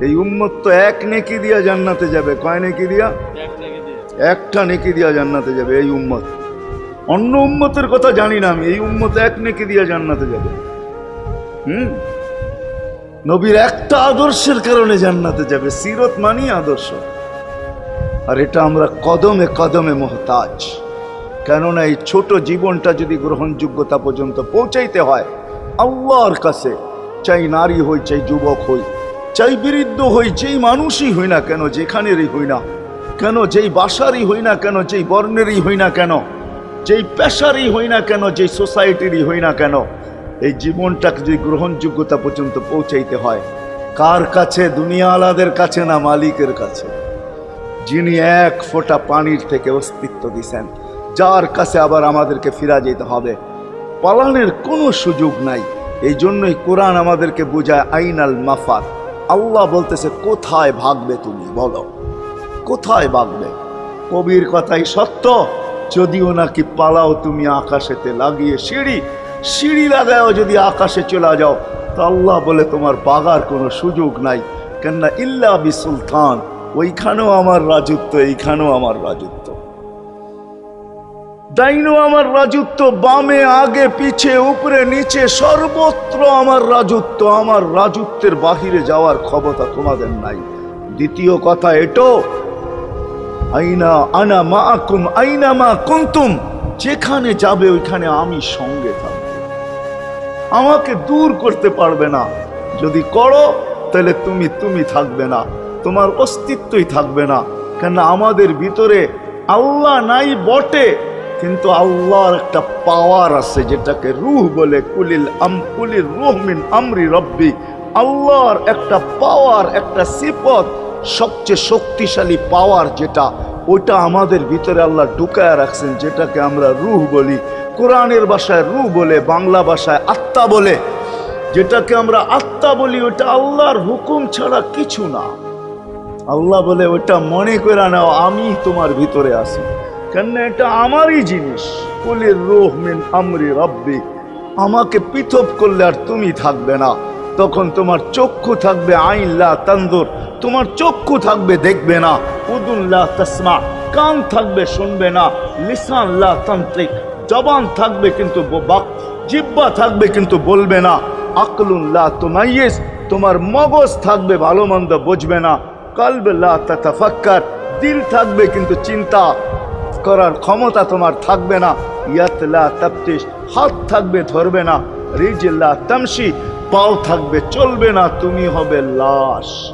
এই উম্মত তো এক নেকি দিয়া জান্নাতে যাবে। কয় নেকি দিয়া? একটা নেকি দিয়া জান্নাতে যাবে এই উম্মত। অন্য উম্মতের কথা জানি না আমি, এই উম্মত এক নেকি দিয়া জান্নাতে যাবে। নবীর একটা আদর্শের কারণে জান্নাতে যাবে। সিরত মানি আদর্শ। আর এটা আমরা কদমে কদমে মুহতাজ। কেননা এই ছোট জীবনটা যদি গ্রহণযোগ্যতা পর্যন্ত পৌঁছাইতে হয় আল্লাহর কাছে, চাই নারী হই, চাই যুবক হই, চাই বৃদ্ধ হই, যেই মানুষই হই না কেন, যেখানেরই হই না কেন, যেই বাসারই হই না কেন, যেই বর্ণেরই হই না কেন, যেই পেশারই হই না কেন, যেই সোসাইটিরই হই না কেন, এই জীবনটাকে যদি গ্রহণযোগ্যতা পর্যন্ত পৌঁছাইতে হয় কার কাছে? দুনিয়া আলাদের কাছে না, মালিকের কাছে, যিনি এক ফোঁটা পানির থেকে অস্তিত্ব দিছেন, যার কাছে আবার আমাদেরকে ফিরা যেতে হবে। পালানের কোনো সুযোগ নাই। এই জন্যই কোরআন আমাদেরকে বোঝায় আইনাল মাফার। আল্লাহ বলতেছে কোথায় ভাগবে তুমি, বলো কোথায় ভাগবে? কবির কথাই সত্য, যদিও নাকি পালাও তুমি আকাশেতে লাগিয়ে সিঁড়ি লাগাও, যদি আকাশে চলে যাও তো আল্লাহ বলে তোমার পাগার কোনো সুযোগ নাই। কেননা ইল্লা বি সুলতান, ওইখানেও আমার রাজত্ব, এইখানেও আমার রাজত্ব, ডাইনো আমার রাজত্ব, বামে আগে পিছে উপরে নিচে সর্বত্র আমার রাজত্ব। আমার রাজত্বের বাহিরে যাওয়ার ক্ষমতা তোমাদের নাই। দ্বিতীয় কথা এটো, আইনা আনা মাআকুম আইনা মা কুনতুম, যেখানে যাবে ওইখানে আমি সঙ্গে থাকব, আমাকে দূর করতে পারবে না। যদি করো তাহলে তুমি থাকবে না, তোমার অস্তিত্বই থাকবে না। কেন আমাদের ভিতরে আল্লাহ নাই বটে, কিন্তু আল্লাহর একটা পাওয়ার আছে যেটাকে রূহ বলে। কুলির রূহ মিন আমরি রব্বি, আল্লাহর একটা পাওয়ার, একটা সিফত, সবচেয়ে শক্তিশালী পাওয়ার যেটা, ওটা আমাদের ভিতরে আল্লাহ ঢুকায় রাখছেন, যেটাকে আমরা রূহ বলি। কোরআনের ভাষায় রূহ বলে, বাংলা ভাষায় আত্মা বলে। যেটাকে আমরা আত্মা বলি ওটা আল্লাহর হুকুম ছাড়া কিছু না। আল্লাহ বলে ওটা মনে করে নাও আমি তোমার ভিতরে আছি, কেন এটা আমারই জিনিস। কুলির রূহ মিন আমরি রব্বি, আমাকে পৃথক করলে আর তুমি থাকবে না। তখন তোমার চক্ষু থাকবে আইন লা তানজুর, তোমার চক্ষু থাকবে দেখবে না। উদুন লা তাসমা, কান থাকবে শুনবে না। লিসান লা তানতিক, জবান থাকবে কিন্তু জিহ্বা থাকবে কিন্তু বলবে না। আকলুন লা তুমাইয়িজ, তোমার মগজ থাকবে ভালো মন্দ বুঝবে না। কলব লা তাতাফাক্কার, দিল থাকবে কিন্তু চিন্তা করার ক্ষমতা তোমার থাকবে না। ইয়াত লা তাফতিশ, হাত থাকবে ধরবে না। রিজল লা তামশি, পাও থাকবে চলবে না, তুমি হবে লাশ।